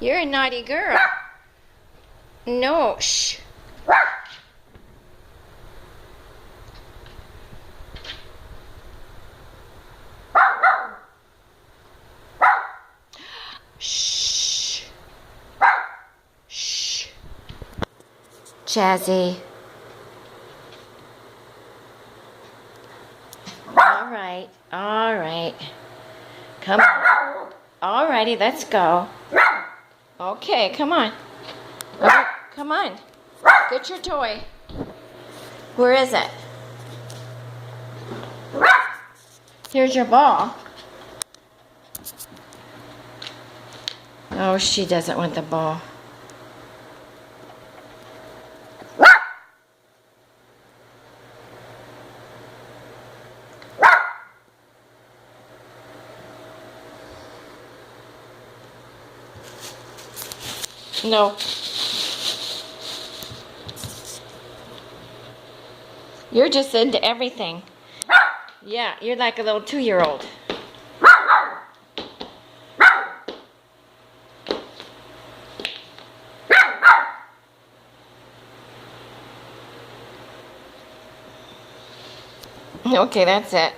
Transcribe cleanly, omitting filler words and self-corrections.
You're a naughty girl. No, shh. Shh. Shh. Jazzy. All right. All right. Come on. All righty, let's go. Okay, come on. Oh, come on. Get your toy. Where is it? Here's your ball. Oh, she doesn't want the ball. No. You're just into everything. Yeah, you're like a little 2-year-old. Okay, that's it.